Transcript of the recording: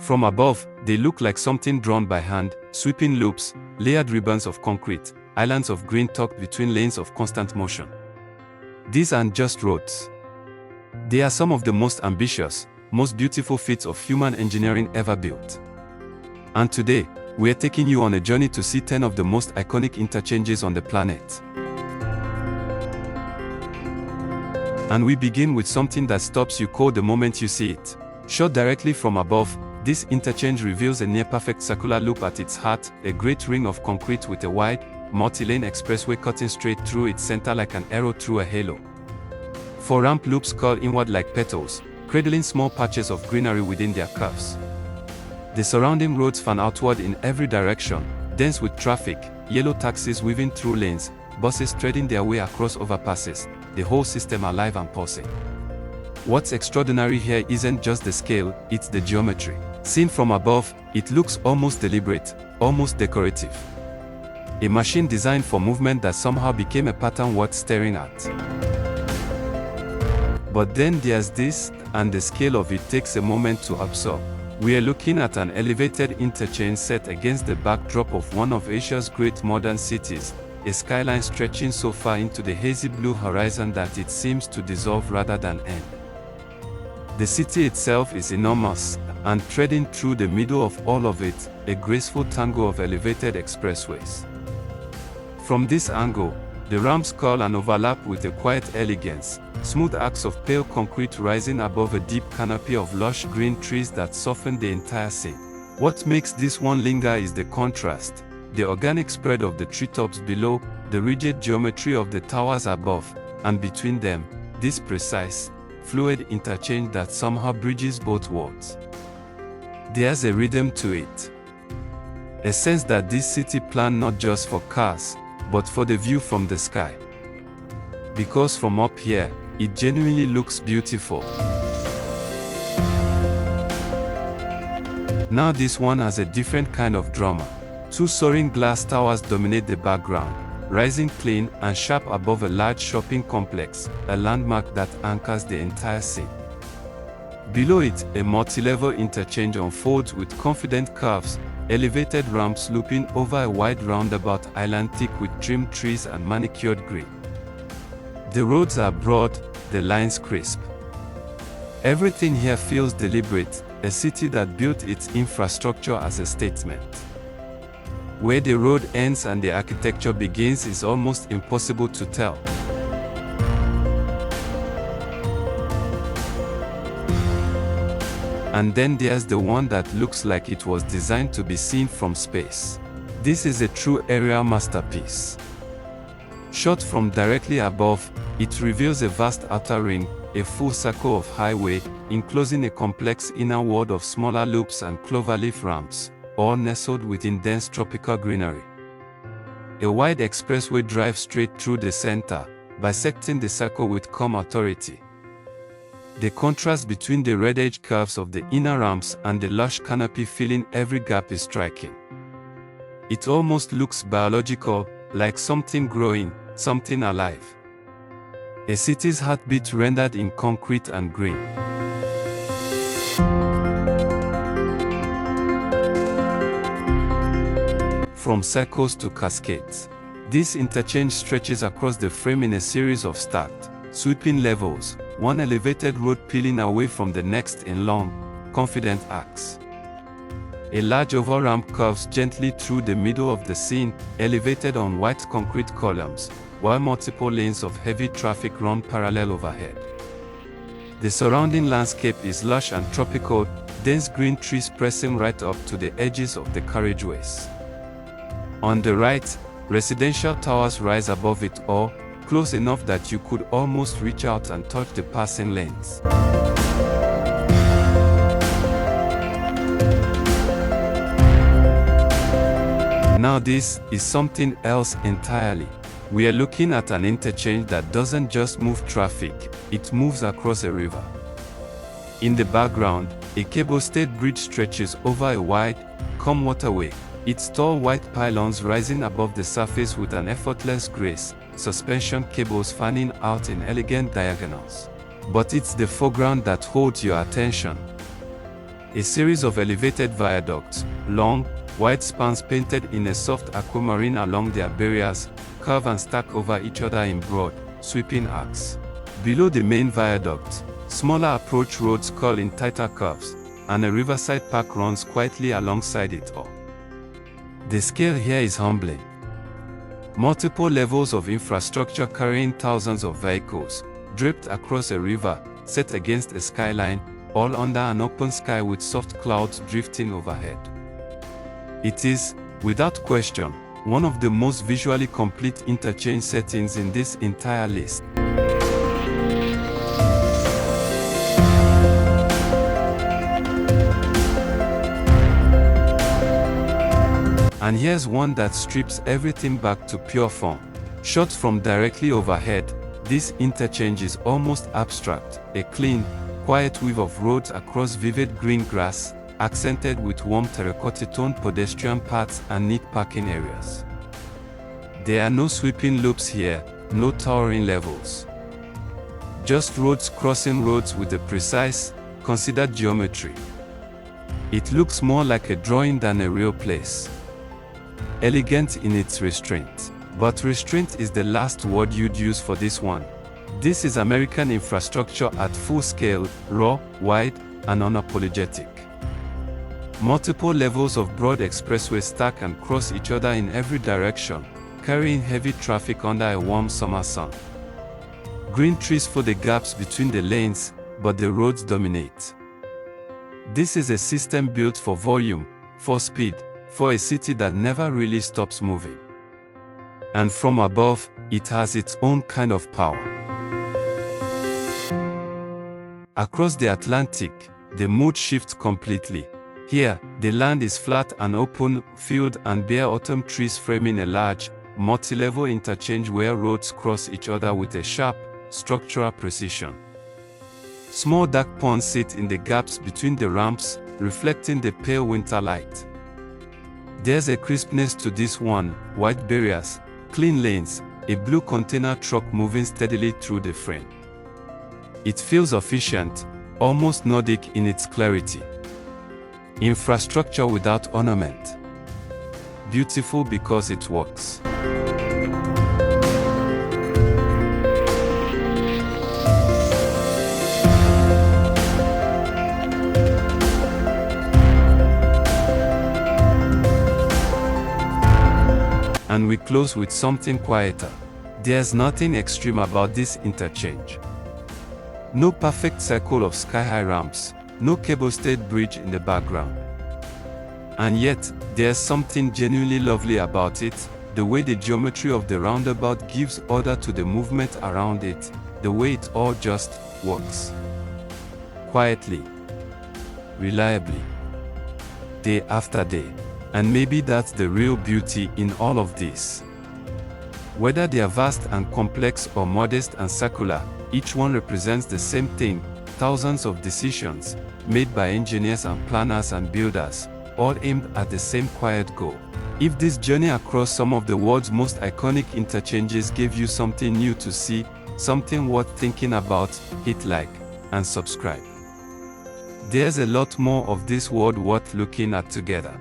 From above, they look like something drawn by hand, sweeping loops, layered ribbons of concrete, islands of green tucked between lanes of constant motion. These aren't just roads. They are some of the most ambitious, most beautiful feats of human engineering ever built. And today, we are taking you on a journey to see 10 of the most iconic interchanges on the planet. And we begin with something that stops you cold the moment you see it. Shot directly from above, this interchange reveals a near-perfect circular loop at its heart, a great ring of concrete with a wide, multi-lane expressway cutting straight through its center like an arrow through a halo. 4 ramp loops curl inward like petals, cradling small patches of greenery within their curves. The surrounding roads fan outward in every direction, dense with traffic, yellow taxis weaving through lanes, buses threading their way across overpasses, the whole system alive and pulsing. What's extraordinary here isn't just the scale, it's the geometry. Seen from above, it looks almost deliberate, almost decorative. A machine designed for movement that somehow became a pattern worth staring at. But then there's this, and the scale of it takes a moment to absorb. We are looking at an elevated interchange set against the backdrop of one of Asia's great modern cities, a skyline stretching so far into the hazy blue horizon that it seems to dissolve rather than end. The city itself is enormous, and threading through the middle of all of it, a graceful tango of elevated expressways. From this angle, the ramps curl and overlap with a quiet elegance, smooth arcs of pale concrete rising above a deep canopy of lush green trees that soften the entire scene. What makes this one linger is the contrast, the organic spread of the treetops below, the rigid geometry of the towers above, and between them, this precise, fluid interchange that somehow bridges both worlds. There's a rhythm to it. A sense that this city planned not just for cars, but for the view from the sky. Because from up here, it genuinely looks beautiful. Now this one has a different kind of drama. 2 soaring glass towers dominate the background, rising clean and sharp above a large shopping complex, a landmark that anchors the entire scene. Below it, a multi-level interchange unfolds with confident curves, elevated ramps looping over a wide roundabout island thick with trimmed trees and manicured green. The roads are broad, the lines crisp. Everything here feels deliberate, a city that built its infrastructure as a statement. Where the road ends and the architecture begins is almost impossible to tell. And then there's the one that looks like it was designed to be seen from space. This is a true aerial masterpiece. Shot from directly above, it reveals a vast outer ring, a full circle of highway, enclosing a complex inner world of smaller loops and cloverleaf ramps, all nestled within dense tropical greenery. A wide expressway drives straight through the center, bisecting the circle with calm authority. The contrast between the red-edged curves of the inner ramps and the lush canopy filling every gap is striking. It almost looks biological, like something growing, something alive. A city's heartbeat rendered in concrete and green. From circles to cascades, this interchange stretches across the frame in a series of stacked, sweeping levels, one elevated road peeling away from the next in long, confident arcs. A large oval ramp curves gently through the middle of the scene, elevated on white concrete columns, while multiple lanes of heavy traffic run parallel overhead. The surrounding landscape is lush and tropical, dense green trees pressing right up to the edges of the carriageways. On the right, residential towers rise above it all, close enough that you could almost reach out and touch the passing lanes. Now this is something else entirely. We are looking at an interchange that doesn't just move traffic, it moves across a river. In the background, a cable-stayed bridge stretches over a wide, calm waterway, its tall white pylons rising above the surface with an effortless grace, suspension cables fanning out in elegant diagonals. But it's the foreground that holds your attention. A series of elevated viaducts, long, wide spans painted in a soft aquamarine along their barriers, curve and stack over each other in broad, sweeping arcs. Below the main viaduct, smaller approach roads curl in tighter curves, and a riverside park runs quietly alongside it all. The scale here is humbling. Multiple levels of infrastructure carrying thousands of vehicles, draped across a river, set against a skyline, all under an open sky with soft clouds drifting overhead. It is, without question, one of the most visually complete interchange settings in this entire list. And here's one that strips everything back to pure form. Shot from directly overhead, this interchange is almost abstract, a clean, quiet weave of roads across vivid green grass, accented with warm terracotta-toned pedestrian paths and neat parking areas. There are no sweeping loops here, no towering levels. Just roads crossing roads with a precise, considered geometry. It looks more like a drawing than a real place. Elegant in its restraint. But restraint is the last word you'd use for this one. This is American infrastructure at full scale, raw, wide, and unapologetic. Multiple levels of broad expressways stack and cross each other in every direction, carrying heavy traffic under a warm summer sun. Green trees fill the gaps between the lanes, but the roads dominate. This is a system built for volume, for speed, for a city that never really stops moving. And from above, it has its own kind of power. Across the Atlantic, the mood shifts completely. Here, the land is flat and open, field and bare autumn trees framing a large, multi-level interchange where roads cross each other with a sharp, structural precision. Small dark ponds sit in the gaps between the ramps, reflecting the pale winter light. There's a crispness to this one, white barriers, clean lanes, a blue container truck moving steadily through the frame. It feels efficient, almost Nordic in its clarity. Infrastructure without ornament. Beautiful because it works. And we close with something quieter. There's nothing extreme about this interchange. No perfect circle of sky-high ramps, no cable-stayed bridge in the background. And yet, there's something genuinely lovely about it, the way the geometry of the roundabout gives order to the movement around it, the way it all just works. Quietly. Reliably. Day after day. And maybe that's the real beauty in all of this. Whether they are vast and complex or modest and circular, each one represents the same thing, thousands of decisions, made by engineers and planners and builders, all aimed at the same quiet goal. If this journey across some of the world's most iconic interchanges gave you something new to see, something worth thinking about, hit like and subscribe. There's a lot more of this world worth looking at together.